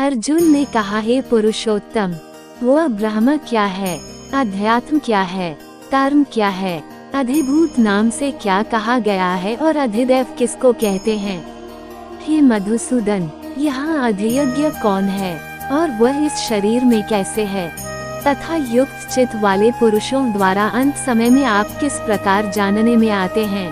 अर्जुन ने कहा, हे पुरुषोत्तम, वह ब्रह्म क्या है, अध्यात्म क्या है, कर्म क्या है, अधिभूत नाम से क्या कहा गया है और अधिदैव किसको कहते हैं। हे मधुसूदन, यहाँ अधियज्ञ कौन है और वह इस शरीर में कैसे है, तथा युक्त चित्त वाले पुरुषों द्वारा अंत समय में आप किस प्रकार जानने में आते हैं।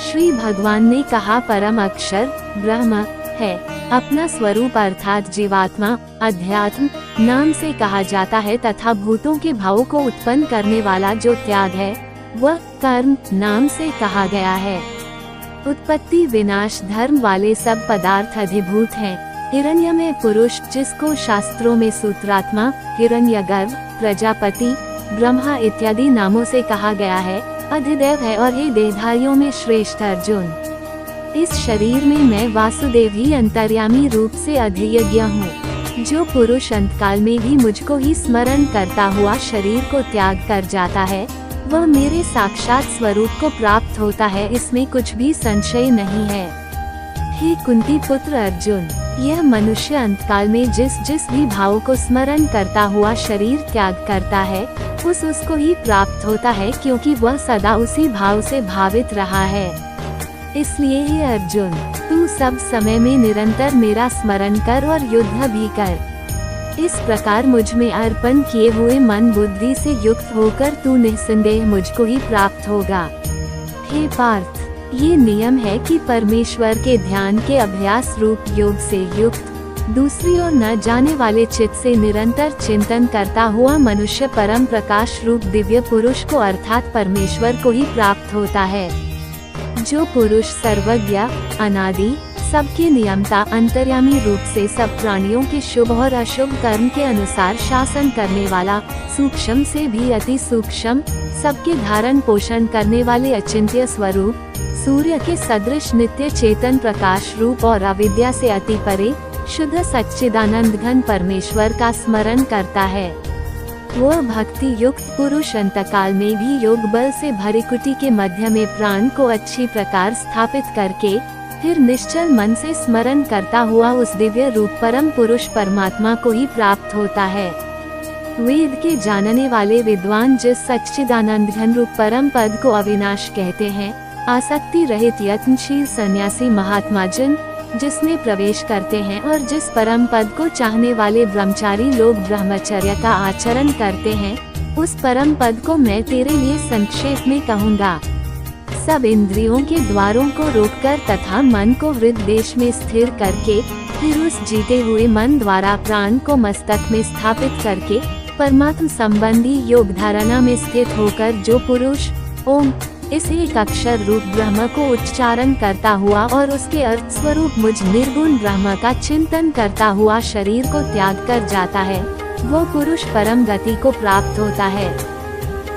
श्री भगवान ने कहा, परम अक्षर ब्रह्म है, अपना स्वरूप अर्थात जीवात्मा अध्यात्म नाम से कहा जाता है, तथा भूतों के भावों को उत्पन्न करने वाला जो त्याग है वह कर्म नाम से कहा गया है। उत्पत्ति विनाश धर्म वाले सब पदार्थ अधिभूत हैं। हिरण्यमय पुरुष, जिसको शास्त्रों में सूत्रात्मा, हिरण्यगर्भ, प्रजापति, ब्रह्मा इत्यादि नामों से कहा गया है, अधिदैव है। और हे देहधारियों में श्रेष्ठ अर्जुन, इस शरीर में मैं वासुदेव ही अंतर्यामी रूप से अधियज्ञ हूँ। जो पुरुष अंतकाल में भी मुझको ही स्मरण करता हुआ शरीर को त्याग कर जाता है, वह मेरे साक्षात स्वरूप को प्राप्त होता है, इसमें कुछ भी संशय नहीं है। हे कुंती पुत्र अर्जुन, यह मनुष्य अंतकाल में जिस जिस भी भाव को स्मरण करता हुआ शरीर त्याग करता है, उसको ही प्राप्त होता है, क्योंकि वह सदा उसी भाव से भावित रहा है। इसलिए हे अर्जुन, तू सब समय में निरंतर मेरा स्मरण कर और युद्ध भी कर। इस प्रकार मुझ में अर्पण किए हुए मन बुद्धि से युक्त होकर तू निस्संदेह मुझको ही प्राप्त होगा। हे पार्थ, ये नियम है कि परमेश्वर के ध्यान के अभ्यास रूप योग से युक्त दूसरी ओर न जाने वाले चित्त से निरंतर चिंतन करता हुआ मनुष्य परम प्रकाश रूप दिव्य पुरुष को अर्थात परमेश्वर को ही प्राप्त होता है। जो पुरुष सर्वज्ञ अनादि सबके नियमता अंतर्यामी रूप से सब प्राणियों के शुभ और अशुभ कर्म के अनुसार शासन करने वाला, सूक्ष्म से भी अति सूक्ष्म, सबके धारण पोषण करने वाले अचिंत्य स्वरूप, सूर्य के सदृश नित्य चेतन प्रकाश रूप और अविद्या से अति परे शुद्ध सच्चिदानंद घन परमेश्वर का स्मरण करता है, वह भक्ति युक्त पुरुष अंतकाल में भी योग बल से भरी कुटी के मध्य में प्राण को अच्छी प्रकार स्थापित करके फिर निश्चल मन से स्मरण करता हुआ उस दिव्य रूप परम पुरुष परमात्मा को ही प्राप्त होता है। वेद के जानने वाले विद्वान जिस सच्चिदानंद घन रूप परम पद को अविनाश कहते हैं, आसक्ति रहित यत्नशील सन्यासी महात्मा जन जिसमें प्रवेश करते हैं और जिस परम पद को चाहने वाले ब्रह्मचारी लोग ब्रह्मचर्य का आचरण करते हैं, उस परम पद को मैं तेरे लिए संक्षेप में कहूँगा। सब इंद्रियों के द्वारों को रोककर तथा मन को हृदय में स्थिर करके फिर उस जीते हुए मन द्वारा प्राण को मस्तक में स्थापित करके परमात्मा संबंधी योग धारणा में स्थित होकर जो पुरुष ओम इस एक अक्षर रूप ब्रह्म को उच्चारण करता हुआ और उसके अर्थ स्वरूप मुझ निर्गुण ब्रह्म का चिंतन करता हुआ शरीर को त्याग कर जाता है, वो पुरुष परम गति को प्राप्त होता है।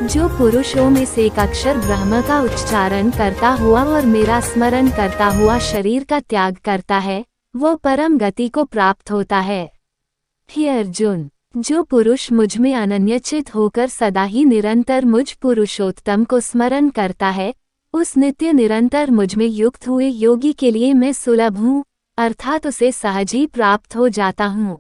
जो पुरुष ओम इस एक अक्षर ब्रह्म का उच्चारण करता हुआ और मेरा स्मरण करता हुआ शरीर का त्याग करता है, वो परम गति को प्राप्त होता है। हे अर्जुन, जो पुरुष मुझ में अनन्यचित होकर सदा ही निरंतर मुझ पुरुषोत्तम को स्मरण करता है, उस नित्य निरंतर मुझ में युक्त हुए योगी के लिए मैं सुलभ हूँ, अर्थात उसे सहज ही प्राप्त हो जाता हूँ।